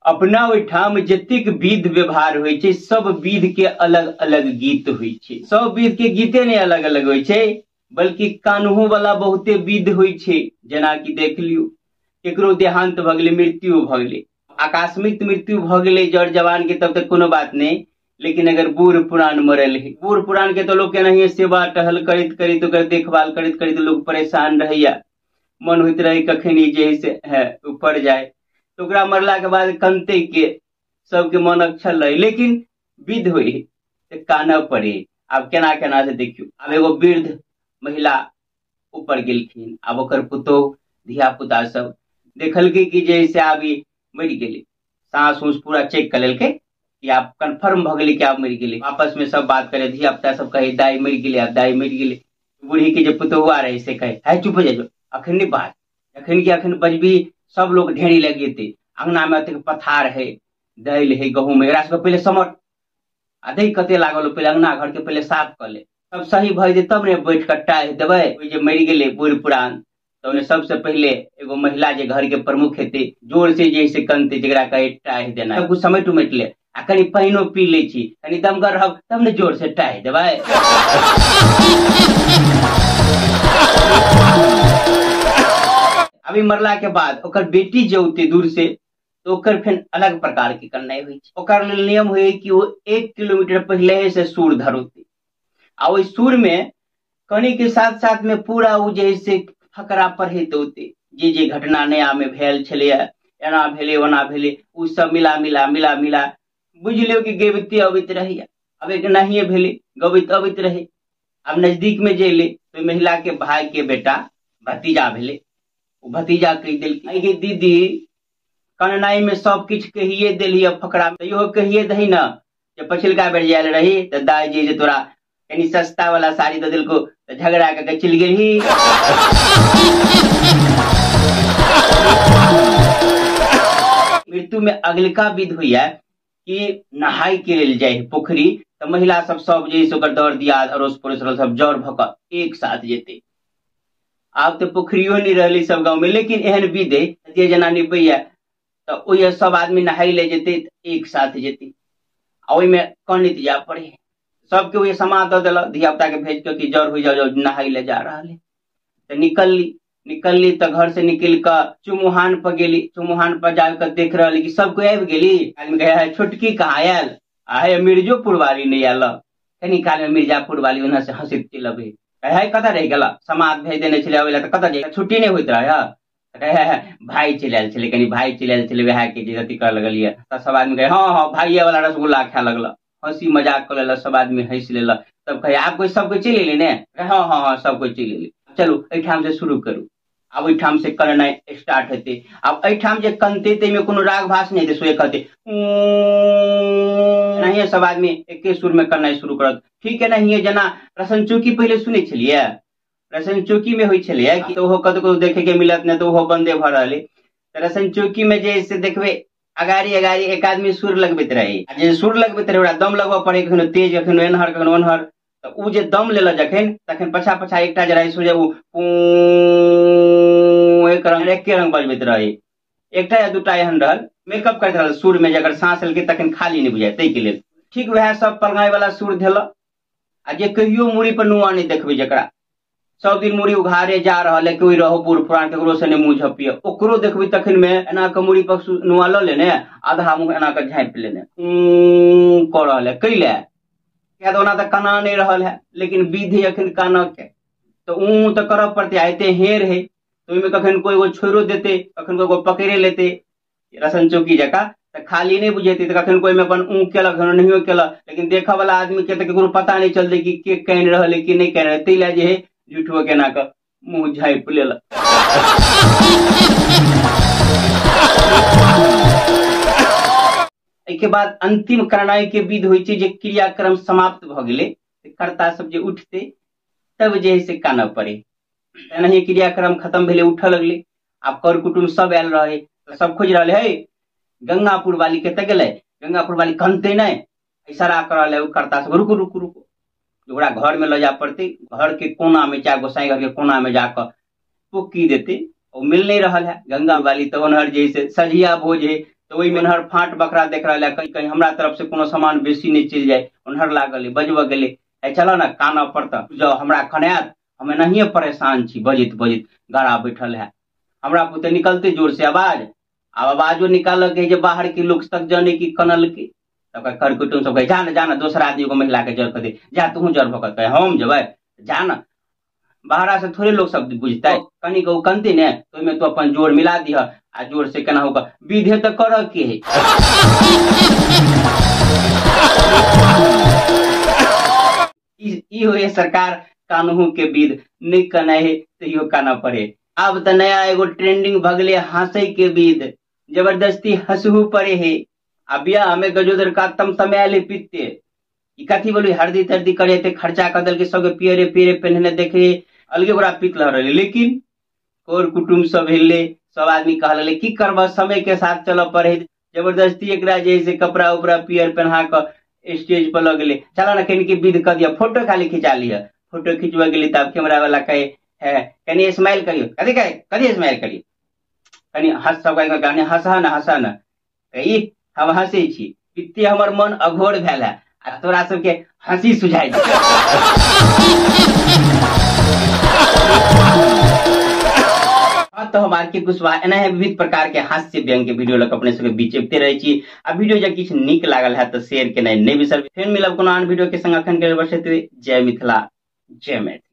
अपना ओहिठाम जतेक विध व्यवहार होइ छै सब विध के अलग अलग गीत होइ छै। सब विध के गीते नहीं अलग अलग होइ छै बल्कि कान्हो वाला बहुते विध होइ छै। जेना कि देख लियो केकरो देहांत भ गेलै, मृत्यु भ गेलै, आकस्मिक मृत्यु भ गेलै जड़ जवान के तब तक कोनो बात नहीं, लेकिन अगर बूढ़ पुरान मरल है, बूढ़ पुरान के तो लोग केनाहिए सेवा टहल करैत करैत ओकर देखभाल करैत करैत लोग परेशान रहैया, मन होइत रहे कखन ई जे है ऊपर जाए, तो ओकरा मरला के बाद कनते के सबके मन अक्षल रहे, लेकिन विध होई कानऽ पड़े। आब केना केना से देखियो, आब एगो वृद्ध महिला ऊपर गेलखिन, आब ओकर पुतोह धिया पुता सब देखलकै कि जैसे आब ई मरि गेलै, सांस उस पूरा चेक कर लेलकै कि आप कन्फर्म भ गेलै कि आप मरि गेलै। आपस में सब बात करे, धिया पुता सब कहे दाई मरि गेलै, आब दाई मरि गेलै। बूढ़ी के जो पुतोहुआ रहे से कहे है चुप हो जाओ, अखन नहीं बात, अखन की अखन बजबी सब लोग ढेरी लग जेते, अंगना में अतेक पथार है, दालि है, गहूम है, एकरा सबके पहले समट आ दही कते लागल पहले अंगना घर के पहले साफ कर ले, सब सही भऽ जेतै तब ने बैठ के टाहि देबै। ओइ जे मरि गेलै बूढ़ पुरान तो उन्हें सबसे पहले एगो महिला जे घर के प्रमुख हेते जोर से जे से कनते, जेकरा कहे टाहि देना, सब कुछ समेट उमेट ले आ कनी पानियो पी ले छी, कनी दमगर रहब तब ने जोर से टाहि देबै। अभी मरला के बाद ओकर बेटी जे औते दूर से तो ओकर फिर अलग प्रकार के करनाई होइ छै। ओकर लेल नियम होई कि वो 1 किलोमीटर पहले से सूर धरोते आ ओइ सूर में कनी के साथ साथ में पूरा उ जे से फकरा पढ़ैत होते, जे घटना नया में भेल छलैया, एना भेले ओना भेले, उ सब मिला मिला मिला मिला बुझ लियो कि गबिते अबैत रहैया। अब एक नहिए भेले गबैत अबैत रहे, अब नजदीक में जे एले तो महिला के भाई के बेटा भतीजा भेले, भतीजा कह दिल दीदी कननाई में सब किछ कहिए देली, फकरा में इहो कहिए दही ना जे पछिलका बेर जायल रही तो दाई जी जे तोरा कनी सस्ता वाला साड़ी दे दिलको तो झगड़ा करके चल गेली। मृत्यु में अगलिका विध हुई कि नहाई के लेल जाए पोखरी, तो महिला सब जैसे ओकर दौड़ दिया अड़ोस पड़ोस सब जौर भक एक साथ जेते। आब तो पोखरियो नहीं रहली सब गांव में, लेकिन एहन विध है जे जना निभैया तो ओहि सब आदमी नहाई ले जेते एक साथ जेते, ओहि में कनित जा पड़े, सबके वही समा दे दिल धिया पुता के भेज के कि जौर हो जाओ नहाई ले जा रहा है। तो निकलली तो घर से निकल कर चुमुहान पर गेली, चुमुहान पर जाकर देख रही कि सब कोई आबि गेली। आदमी कहे छोटकी कहाँ आयल, आहे मिर्जोपुर वाली नहीं आयल, कनी काल में मिर्जापुर वाली उन्हें से हंसित चलबे, कहे कत रह गला, समाज भेज देने छले तो कत जाए, छुट्टी नहीं होइत रहे, कहे भाई चल आयल छले, कनी भाई चल आयल छले वह के अथी कर लगलिए। तो सब आदमी कहे हाँ हाँ भाइये वाला रसगुल्ला खाए लगल, हंसी मजाक कर लेला, सब आदमी हंस लेला। तब कहे आप कोई सब कोई चल एले ने, हाँ हाँ हाँ सब कोई चल एले, चलो एठाम से शुरू करू। अब एठाम से कननाई स्टार्ट होते। अब एठाम जे कनते ते में कोनो राग भाष नहीं थे, सोए कहते नहीं, सब आदमी एके सुर में करनाई शुरू करत। ठीक है नहीं, जना रसन चौकी पहले सुने छलिए, रसन चौकी में होई छलिए कि तो कतो देखे के मिलत ने, तो वो बंदे भर रहे। रसन चौकी में जैसे देखबे अगाड़ी अगाड़ी एक आदमी सुर लगबैत रहे, जे सुर लगबैत रहे ओकरा दम लगबऽ पड़े, कखनो तेज कखनो एनहर कखनो ओनहर। तो उ जे दम लेला जखन तखन पछा पछा एकटा जे रहे सोजे उ एक रंग एके रंग बजबैत रहे, एकटा या दूटा एहन रहल मेकअप करैत रहल सुर में, जकर सांस लेके तखन खाली नहीं बुझाय, तै के लेल ठीक वह सब पलगाई वाला सुर धेल। आ जे कहियो मूड़ी पर नुआ नहीं देखबे, जकरा सब दिन मूड़ी उघारे जा रहा है, कोई रहो बूढ़ पुरान केकरो से नहीं मुंह झपिए, ओकरो देखबे तखन में एना के मूड़ी पर नुआ ल लेने, आधा मुंह एना के झाँप लेने कर रहा है, कैले क्या तो ओना तो काना नहीं रहल है, लेकिन विधि अखन काना के तो तो करब पड़ते। आते हेर है तो में कखन कोई वो छोड़ो देते, कखन कोई पकड़े लेते रसन चौकी जका, तो खाली नहीं बुझेते, तो कखन कोई में अपन केलक नहीं केलक, लेकिन देखा वाला आदमी के तो पता नहीं चलते कि के कह रहा है कि नहीं कह रहे, तैला जे है झूठो के ना कर मुंह झाँप लेलक। के बाद अंतिम करनाई के विध होई छै, जे क्रियाक्रम समाप्त भ गेले, कर्ता सब जे उठते तब जे है से कानऽ पड़े। नहीं क्रियाक्रम खत्म भेले, उठ लगले, आब कर कुटुम सब आयल रहे, तो सब खोज रहे है गंगापुर वाली कते गेले, गंगापुर वाली कनते नहीं, इशारा कर रहे कर्ता सब रुको रुको रुको, ओकरा घर में ले जा पड़ते, घर के कोना में चाहे गोसाई घर के कोना में जाकर पुक्की देते, वो मिल नहीं रहा है गंगा वाली। तो उन्हर जैसे सझिया भोज है तो वही में उन्हर फाट बकरा देख रहा है, कहीं कहीं हमरा तरफ से कोनो सामान बेसी नहीं चल जाए, उन्हर लागल बजब गेले, चलो ना काना पड़ता जाओ हमरा खनात, हमें नहीं परेशान छी, बजित बजित गाड़ा बैठल है। हमरा पुते निकलते जोर से आवाज, अब आवाजो निकाल के बाहर के लोग तक जाने की कनल के, कर कुटुम सब कहे जाना जाना दोसरा आदमी को महिला के जड़ कर दे, जा तू जड़ भगत कहे हम जब जाना, बाहरा से थोड़े लोग सब बुझता है, कनी को कनते ने तो में तो अपन जोड़ मिला दिया, आ जोड़ से केना होगा विधे तो कर के है। ई सरकार कानून के विध नहीं कना है तो यो काना पड़े। अब तो नया एगो ट्रेंडिंग भगले हंसे के विध, जबरदस्ती हंसहू पड़े है। अब यह हमें गजोदर का तम समय ले पीते कथी बोली हरदी तरदी करे थे, खर्चा कदल के सब पियरे पियरे पहनने देखे अलगे बड़ा पीत रहे, लेकिन और कुटुम्ब सब हिले, सब आदमी कहले की करब समय के साथ चल पड़े, जबरदस्ती एक जैसे कपड़ा उपड़ा पियर पहना कर स्टेज पर लगले, चला ना कहीं के विध कर दिया, फोटो खाली खिंचा लिया, फोटो खिंचवा गेली तब कैमरा वाला कहे है कहीं स्माइल करियो, कथी कहे कथी स्माइल करियो, कहीं हंस सब कहने हंसा न हम हंसे छी, पित्ते हमर मन अघोर भेल है, आ तोरा सबके हंसी सुझाई तो हमारे के कुशवाहा एना है विविध प्रकार के हास्य व्यंग के वीडियो लग अपने सबके बीच चेपते रहे छी। आ वीडियो जब किछ निक लागल है तो शेयर के नहीं बिसर, फिर मिलब कोनो आन वीडियो के संग अखन के बसे जय मिथिला जय मैथिली।